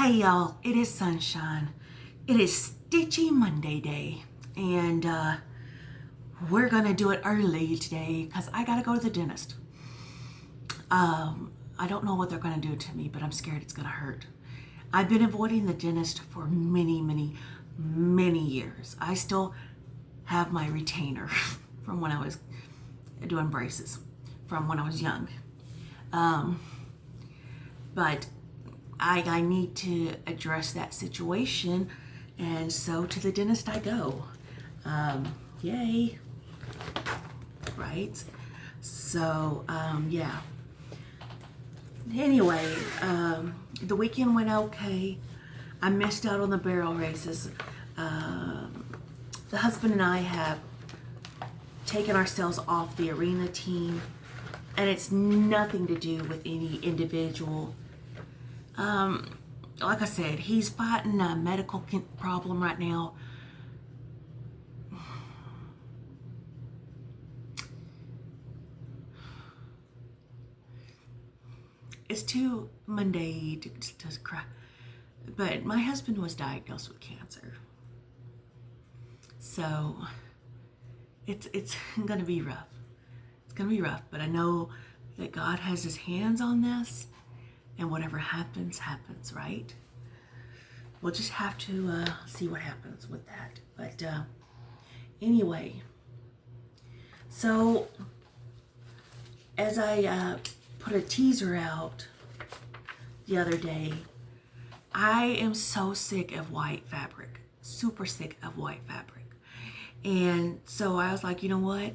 Hey y'all, it is sunshine. It is Stitchy Monday day, and we're gonna do it early today because I gotta go to the dentist. I don't know what they're gonna do to me, but I'm scared it's gonna hurt. I've been avoiding the dentist for many years. I still have my retainer from when I was doing braces from when I was young. But I need to address that situation, and so to the dentist I go. Yay, right? So, yeah. Anyway, the weekend went okay. I missed out on the barrel races. The husband and I have taken ourselves off the arena team, and it's nothing to do with any individual. Like I said, he's fighting a medical problem right now. It's too Monday to cry. But my husband was diagnosed with cancer. So it's gonna be rough. It's gonna be rough, but I know that God has his hands on this, and whatever happens, happens, right? We'll just have to see what happens with that. But anyway, so as I put a teaser out the other day, I am so sick of white fabric, super sick of white fabric. And so I was like, you know what?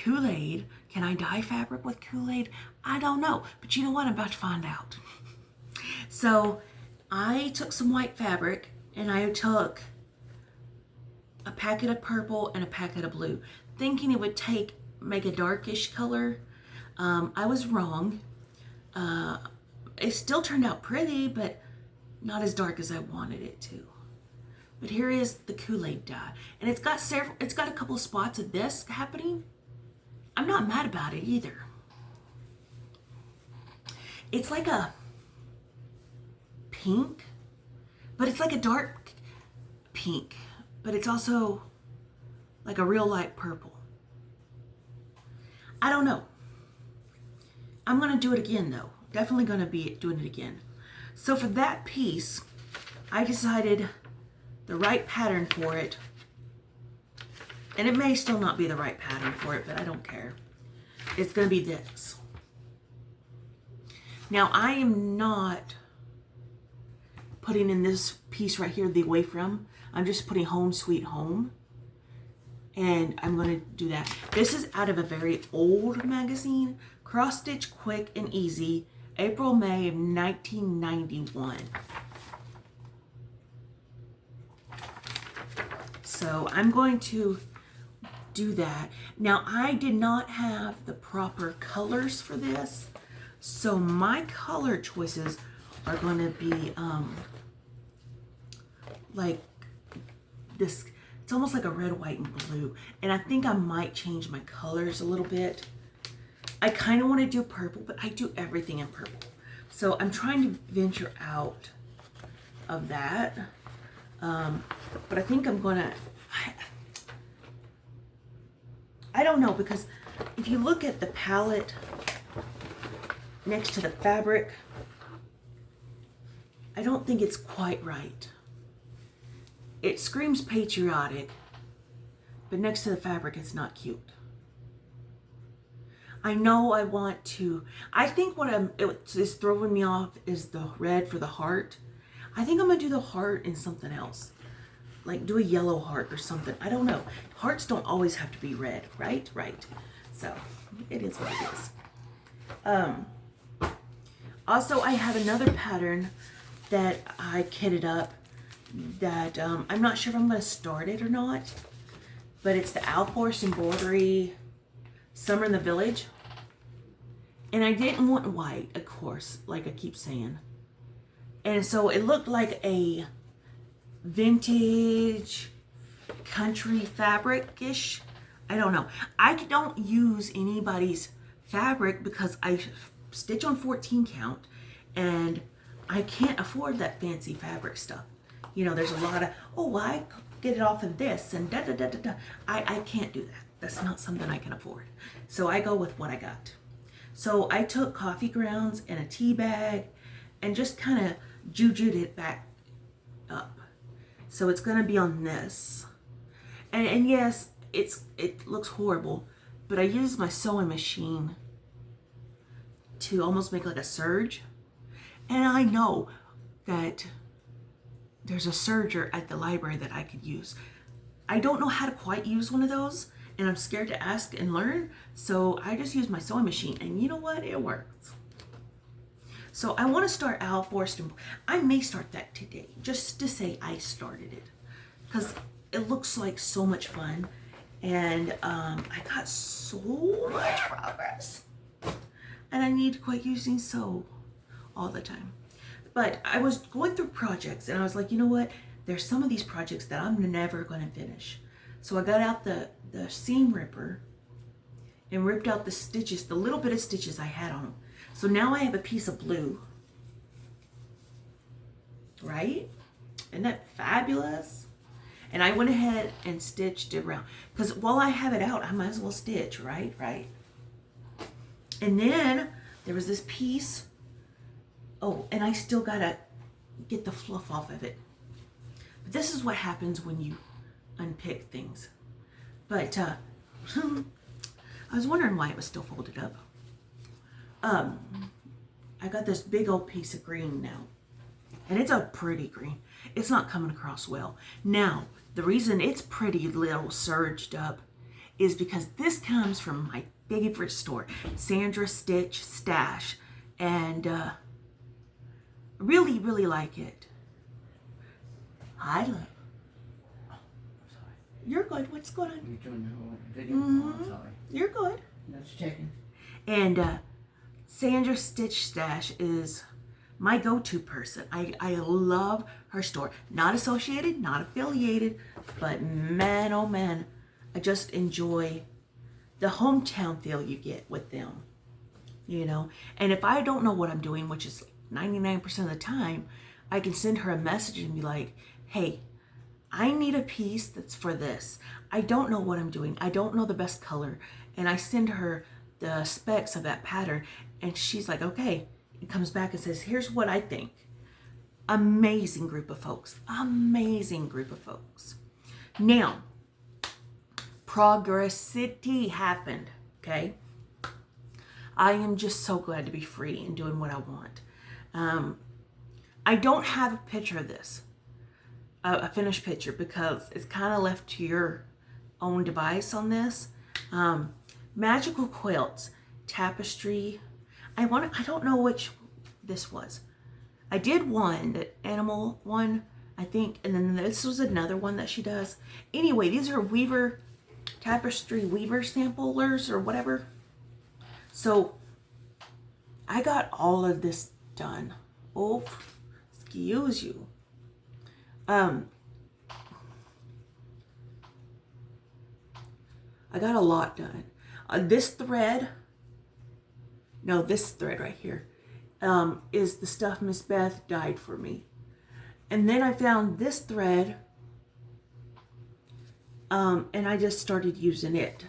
Kool-Aid, can I dye fabric with Kool-Aid? I don't know, but you know what? I'm about to find out. So I took some white fabric and I took a packet of purple and a packet of blue, thinking it would make a darkish color. I was wrong. It still turned out pretty, but not as dark as I wanted it to. But here is the Kool-Aid dye, and it's got a couple of spots of this happening. I'm not mad about it either. It's like a pink, but it's like a dark pink, but it's also like a real light purple. I don't know. I'm gonna do it again though. Definitely gonna be doing it again. So for that piece, I decided the right pattern for it, and it may still not be the right pattern for it, but I don't care. It's gonna be this. Now I am not putting in this piece right here the away from. I'm just putting Home Sweet Home, and I'm going to do that. This is out of a very old magazine, Cross Stitch Quick and Easy, April, May of 1991. So I'm going to do that. Now I did not have the proper colors for this, so my color choices are going to be like this. It's almost like a red, white, and blue. And I think I might change my colors a little bit. I kind of want to do purple, but I do everything in purple. So I'm trying to venture out of that. But I think I'm going to... I don't know, because if you look at the palette next to the fabric, I don't think it's quite right. It screams patriotic, but next to the fabric, it's not cute. I know I want to, I think what is throwing me off is the red for the heart. I think I'm gonna do the heart in something else. Like do a yellow heart or something. I don't know. Hearts don't always have to be red, right? Right. So it is what it is. Also, I have another pattern that I kitted up that I'm not sure if I'm going to start it or not, but it's the Alforce Embroidery Summer in the Village. And I didn't want white, of course, like I keep saying. And so it looked like a vintage country fabric-ish. I don't know. I don't use anybody's fabric because I stitch on 14 count, and I can't afford that fancy fabric stuff. You know, there's a lot of, oh, well, I get it off of this and da da da da da. I can't do that. That's not something I can afford. So I go with what I got. So I took coffee grounds and a tea bag and just kind of jujued it back up. So it's going to be on this. And yes, it looks horrible, but I used my sewing machine to almost make like a serge. And I know that there's a serger at the library that I could use. I don't know how to quite use one of those, and I'm scared to ask and learn, so I just use my sewing machine, and you know what? It works. So I want to start Owl Forest, and I may start that today, just to say I started it, because it looks like so much fun, and I got so much progress, and I need to quit using sew all the time. But I was going through projects, and I was like, you know what? There's some of these projects that I'm never going to finish. So I got out the seam ripper and ripped out the stitches, the little bit of stitches I had on them. So now I have a piece of blue. Right? Isn't that fabulous? And I went ahead and stitched it around. Because while I have it out, I might as well stitch, right? Right. And then there was this piece. Oh, and I still got to get the fluff off of it. But this is what happens when you unpick things. But I was wondering why it was still folded up. I got this big old piece of green now. And it's a pretty green. It's not coming across well. Now, the reason it's pretty little serged up is because this comes from my favorite store, Sandra Stitch Stash. And really, really like it. Hi, love. Oh, I'm sorry. You're good. What's going on? You're doing the whole video. Oh, I'm sorry. You're good. Just checking. And Sandra Stitch Stash is my go-to person. I love her store. Not associated, not affiliated, but man, oh man, I just enjoy the hometown feel you get with them. You know, and if I don't know what I'm doing, which is 99% of the time, I can send her a message and be like, hey, I need a piece that's for this. I don't know what I'm doing. I don't know the best color. And I send her the specs of that pattern, and she's like, okay. It comes back and says, here's what I think. Amazing group of folks. Amazing group of folks. Now, progressity happened, okay? I am just so glad to be free and doing what I want. I don't have a picture of this, a finished picture, because it's kind of left to your own device on this. Magical quilts, tapestry. I don't know which this was. I did one, the animal one, I think, and then this was another one that she does. Anyway, these are weaver, tapestry weaver samplers or whatever. So I got all of this done. Oh, excuse you. I got a lot done. This thread right here is the stuff Miss Beth dyed for me. And then I found this thread and I just started using it.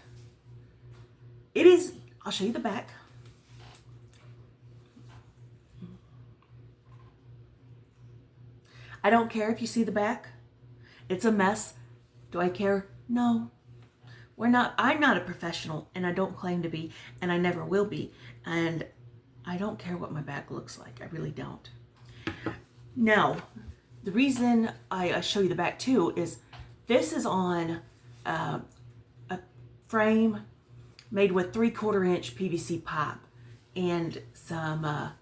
It is, I'll show you the back. I don't care if you see the back. It's a mess. Do I care? No. I'm not a professional, and I don't claim to be, and I never will be. And I don't care what my back looks like. I really don't. Now, the reason I show you the back too is this is on a frame made with 3/4 inch PVC pipe and some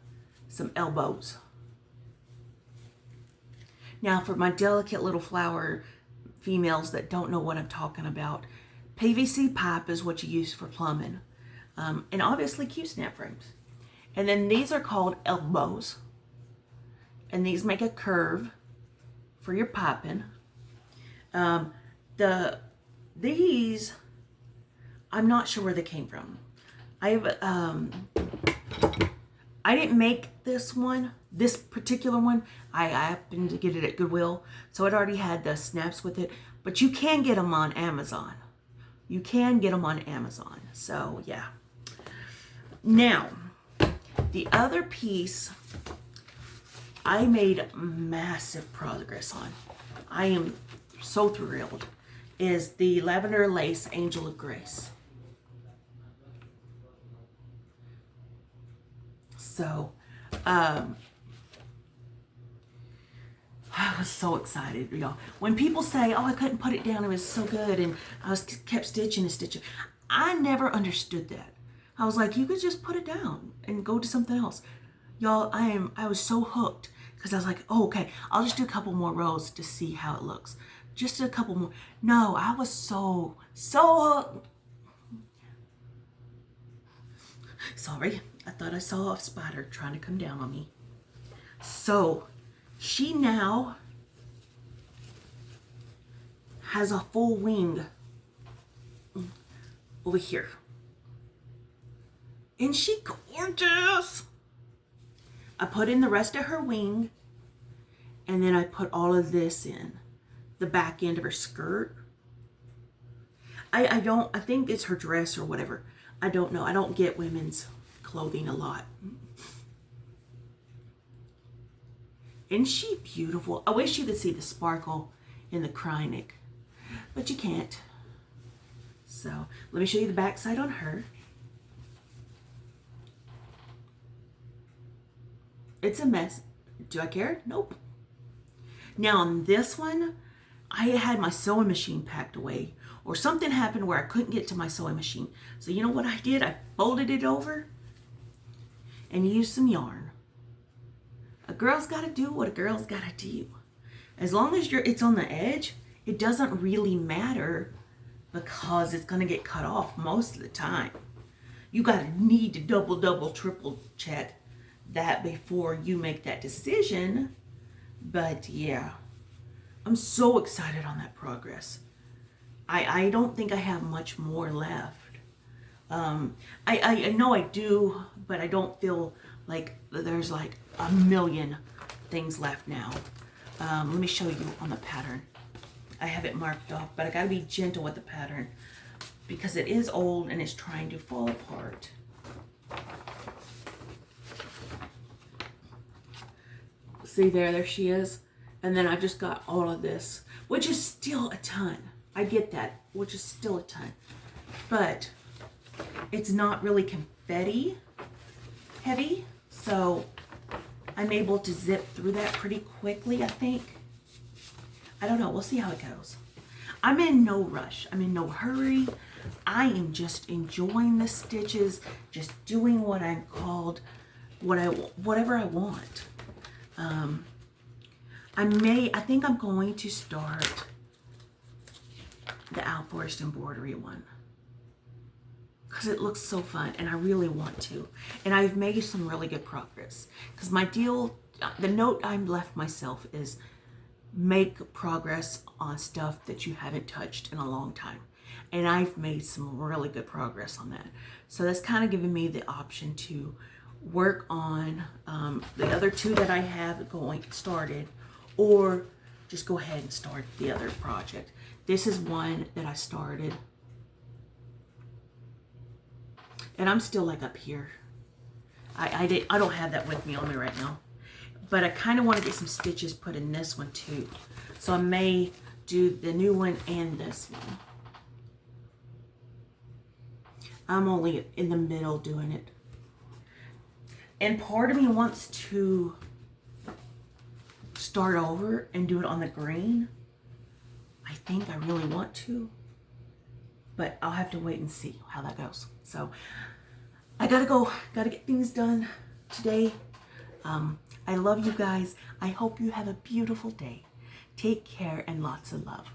elbows. Now, for my delicate little flower females that don't know what I'm talking about, PVC pipe is what you use for plumbing. And obviously Q-snap frames. And then these are called elbows. And these make a curve for your piping. These, I'm not sure where they came from. I have I didn't make this one, this particular one. I happened to get it at Goodwill, so it already had the snaps with it. But you can get them on Amazon. You can get them on Amazon. So yeah. Now, the other piece I made massive progress on. I am so thrilled. Is the Lavender Lace Angel of Grace. So, I was so excited, y'all. When people say, "Oh, I couldn't put it down; it was so good," and I was kept stitching and stitching, I never understood that. I was like, "You could just put it down and go to something else." Y'all, I was so hooked because I was like, "Oh, okay, I'll just do a couple more rows to see how it looks." Just a couple more. No, I was so hooked. Sorry, I thought I saw a spider trying to come down on me. So, she now has a full wing over here. Isn't she gorgeous? I put in the rest of her wing, and then I put all of this in the back end of her skirt. I think it's her dress or whatever. I don't know. I don't get women's clothing a lot. Isn't she beautiful? I wish you could see the sparkle in the cry neck, but you can't. So let me show you the back side on her. It's a mess. Do I care? Nope. Now on this one, I had my sewing machine packed away, or something happened where I couldn't get to my sewing machine. So you know what I did? I folded it over and used some yarn. A girl's got to do what a girl's got to do. As long as it's on the edge, it doesn't really matter because it's going to get cut off most of the time. You got to need to double, triple check that before you make that decision. But yeah, I'm so excited on that progress. I don't think I have much more left. I know I do, but I don't feel like there's like a million things left now. Let me show you on the pattern. I have it marked off, but I gotta be gentle with the pattern because it is old and it's trying to fall apart. See there she is. And then I just got all of this, which is still a ton. I get that, which is still a ton. But it's not really confetti heavy, so I'm able to zip through that pretty quickly, I think. I don't know, we'll see how it goes. I'm in no rush, I'm in no hurry. I am just enjoying the stitches, just doing what I'm called, whatever I want. I think I'm going to start the Owl Forest embroidery one because it looks so fun and I really want to. And I've made some really good progress because my deal, the note I've left myself is make progress on stuff that you haven't touched in a long time. And I've made some really good progress on that. So that's kind of given me the option to work on the other two that I have started, or just go ahead and start the other project. This is one that I started, and I'm still like up here. I don't have that with me on me right now, but I kind of want to get some stitches put in this one too. So I may do the new one and this one. I'm only in the middle doing it. And part of me wants to start over and do it on the green. I think I really want to, but I'll have to wait and see how that goes. So I gotta go, gotta get things done today. I love you guys. I hope you have a beautiful day. Take care and lots of love.